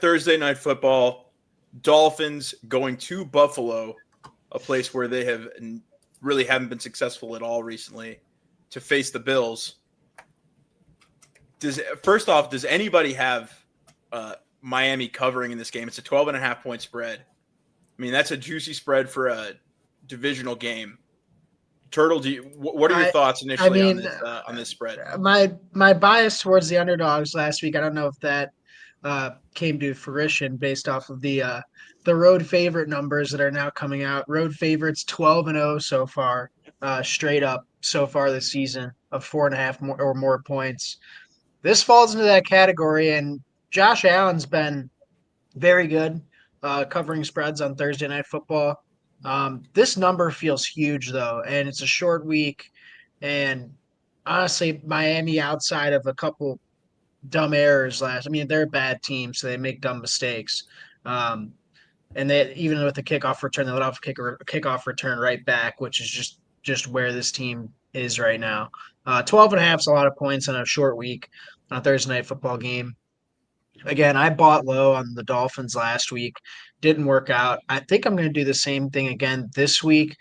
Thursday Night Football. Dolphins going to Buffalo, a place where they really haven't been successful at all recently, to face the Bills. First off, does anybody have Miami covering in this game? It's a 12.5-point spread. I mean, that's a juicy spread for a divisional game. Turtle, what are your thoughts initially on this spread? My bias towards the underdogs last week, I don't know if that came to fruition based off of the road favorite numbers that are now coming out. Road favorites 12-0 so far, straight up so far this season of 4.5 or more points. This falls into that category, and Josh Allen's been very good covering spreads on Thursday Night Football. This number feels huge, though, and it's a short week. And honestly, Miami, outside of a couple dumb errors they're a bad team, so they make dumb mistakes. And they, even with the kickoff return, they let off a kickoff return right back, which is just where this team is right now. 12.5 is a lot of points on a short week on a Thursday Night Football game. Again, I bought low on the Dolphins last week. Didn't work out. I think I'm going to do the same thing again this week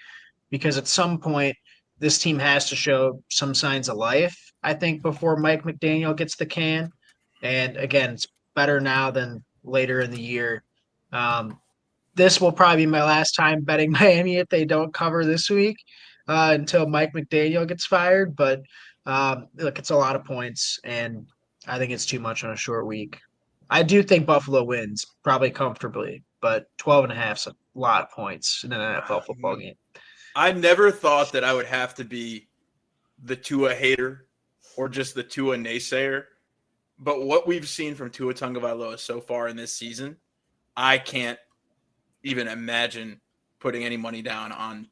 because at some point this team has to show some signs of life, I think, before Mike McDaniel gets the can. And again, it's better now than later in the year. This will probably be my last time betting Miami if they don't cover this week until Mike McDaniel gets fired. But look, it's a lot of points, and I think it's too much on a short week. I do think Buffalo wins, probably comfortably, but 12.5 is a lot of points in an NFL football game. I never thought that I would have to be the Tua hater or just the Tua naysayer. But what we've seen from Tua Tagovailoa so far in this season, I can't even imagine putting any money down on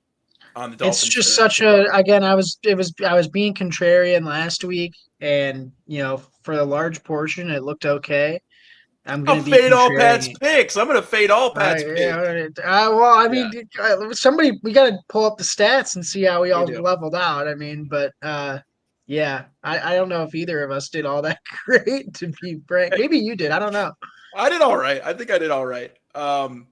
the Dolphins. It's just such I was being contrarian last week, and for a large portion it looked okay. I'm going to fade all Pat's picks. I'm going to fade all Pat's picks. Somebody, we got to pull up the stats and see how we all leveled out. But I don't know if either of us did all that great, to be frank. Maybe you did. I don't know. I did all right. I think I did all right. Well,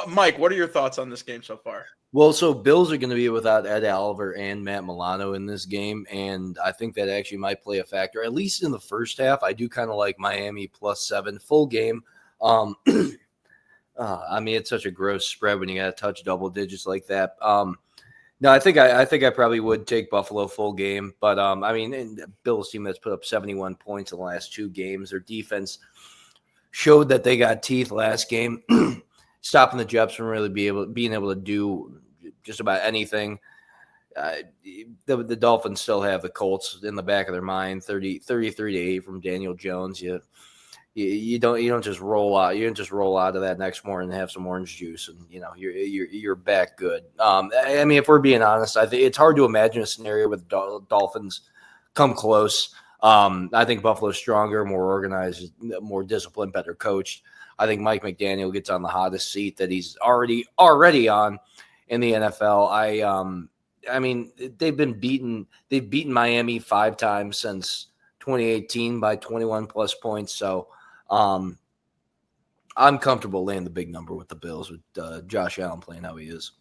Mike, what are your thoughts on this game so far? Well, so Bills are going to be without Ed Oliver and Matt Milano in this game, and I think that actually might play a factor, at least in the first half. I do kind of like Miami +7 full game. It's such a gross spread when you got to touch double digits like that. No, I think I probably would take Buffalo full game, but the Bills team that's put up 71 points in the last 2 games. Their defense showed that they got teeth last game, stopping the Jets from really being able to do just about anything. The Dolphins still have the Colts in the back of their mind, 33-8 from Daniel Jones. You don't just roll out. You don't just roll out of that next morning and have some orange juice and you're back good. If we're being honest, I think it's hard to imagine a scenario where the Dolphins come close. I think Buffalo's stronger, more organized, more disciplined, better coached. I think Mike McDaniel gets on the hottest seat that he's already on in the NFL. They've beaten Miami 5 times since 2018 by 21 plus points. So I'm comfortable laying the big number with the Bills with Josh Allen playing how he is.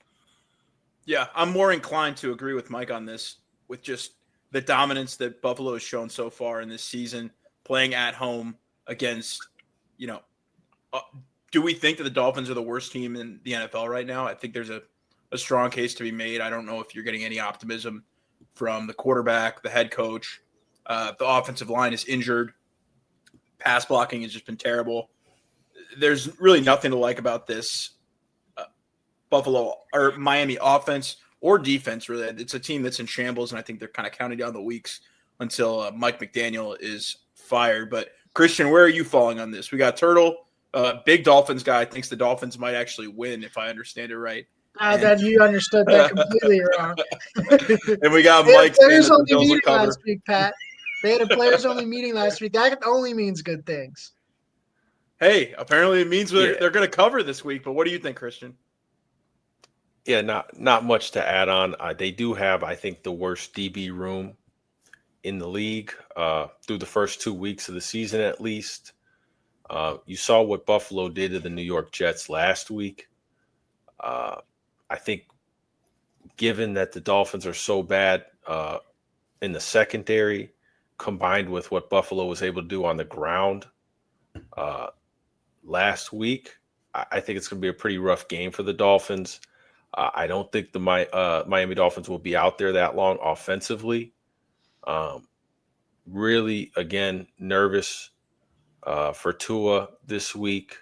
Yeah, I'm more inclined to agree with Mike on this, with just the dominance that Buffalo has shown so far in this season, playing at home against, do we think that the Dolphins are the worst team in the NFL right now? I think there's a strong case to be made. I don't know if you're getting any optimism from the quarterback, the head coach. The offensive line is injured. Pass blocking has just been terrible. There's really nothing to like about this Buffalo or Miami offense or defense, really. It's a team that's in shambles, and I think they're kind of counting down the weeks until Mike McDaniel is fired. But, Christian, where are you falling on this? We got Turtle, big Dolphins guy, thinks the Dolphins might actually win, if I understand it right. That you understood that completely wrong. And we got Mike saying that the Bills will cover. Last week, Pat. They had a players-only meeting last week. That only means good things. Hey, apparently it means they're going to cover this week. But what do you think, Christian? Yeah, not much to add on. They do have, I think, the worst DB room in the league through the first 2 weeks of the season, at least. You saw what Buffalo did to the New York Jets last week. I think given that the Dolphins are so bad in the secondary, combined with what Buffalo was able to do on the ground last week, I think it's going to be a pretty rough game for the Dolphins. I don't think the Miami Dolphins will be out there that long offensively. Really, again, nervous for Tua this week.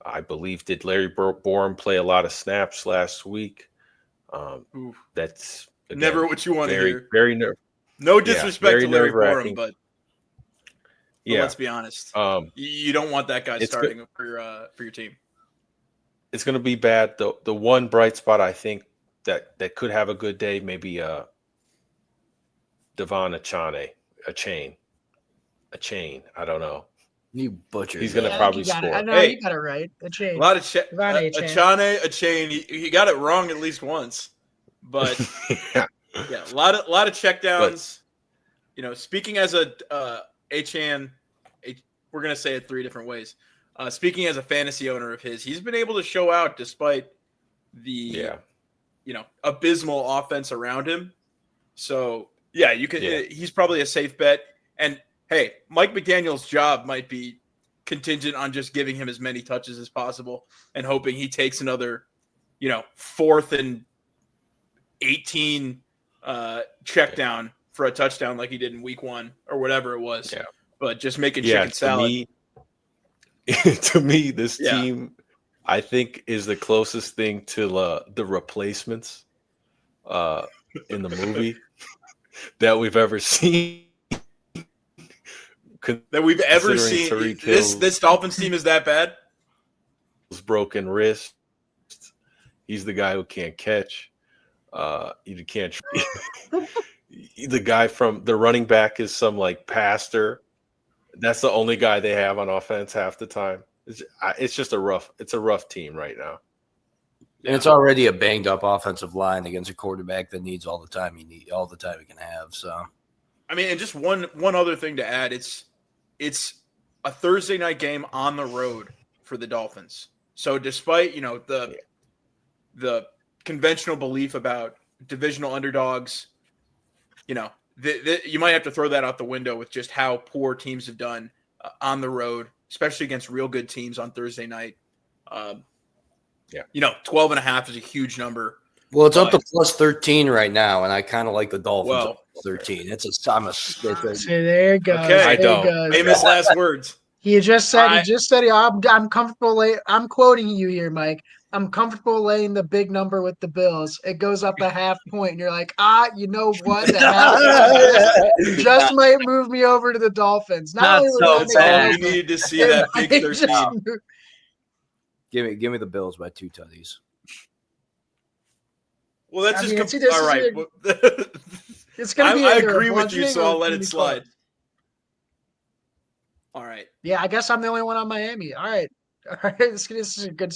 I believe did Larry Borum play a lot of snaps last week? That's again, never what you want to hear. Very nerve. No disrespect to Larry nerve-wracking. Borum, but let's be honest. You don't want that guy starting for your team. It's going to be bad. The one bright spot I think that could have a good day, maybe Devon Achane. I don't know. You butchered. He's going to I probably think you got it. score. I know Hey, you got it right. A chain. A lot of Achane. Achane. He got it wrong at least once, but Yeah. yeah, a lot of checkdowns. Speaking as a Achane, we're gonna say it 3 different ways. Speaking as a fantasy owner of his, he's been able to show out despite the abysmal offense around him. So yeah, you can. Yeah. He's probably a safe bet. And hey, Mike McDaniel's job might be contingent on just giving him as many touches as possible and hoping he takes another, 4th and 18 check down for a touchdown like he did in week 1 or whatever it was. Yeah. But just making chicken salad. To me, this team, I think, is the closest thing to the Replacements in the movie that we've ever seen. That we've ever seen. This Dolphins team is that bad? Broken wrist. He's the guy who can't catch. You can't. The guy from the running back is some pastor. That's the only guy they have on offense half the time. It's just a rough team right now. And it's already a banged up offensive line against a quarterback that needs all the time he can have. So, I mean, and just one other thing to add, it's a Thursday night game on the road for the Dolphins. So despite the conventional belief about divisional underdogs, you might have to throw that out the window with just how poor teams have done on the road, especially against real good teams on Thursday night. 12.5 is a huge number. Well, it's up to plus 13 right now, and I kind of like the Dolphins Well, at 13. See, there it goes. Okay. There I it don't. goes. Famous last words. He just said. I'm comfortable. I'm quoting you here, Mike. I'm comfortable laying the big number with the Bills. It goes up a half point, and you're like, you know what? The half point just might move me over to the Dolphins. Not only so would that bad. make You it needed to see that big might just 13. move- Give me the Bills by 2 tutties. Well, that's I just mean, this all is right. It's going to be. I either a agree with you, bludgeoning so or I'll it's let gonna it be slide. close. All right. Yeah, I guess I'm the only one on Miami. All right. This is a good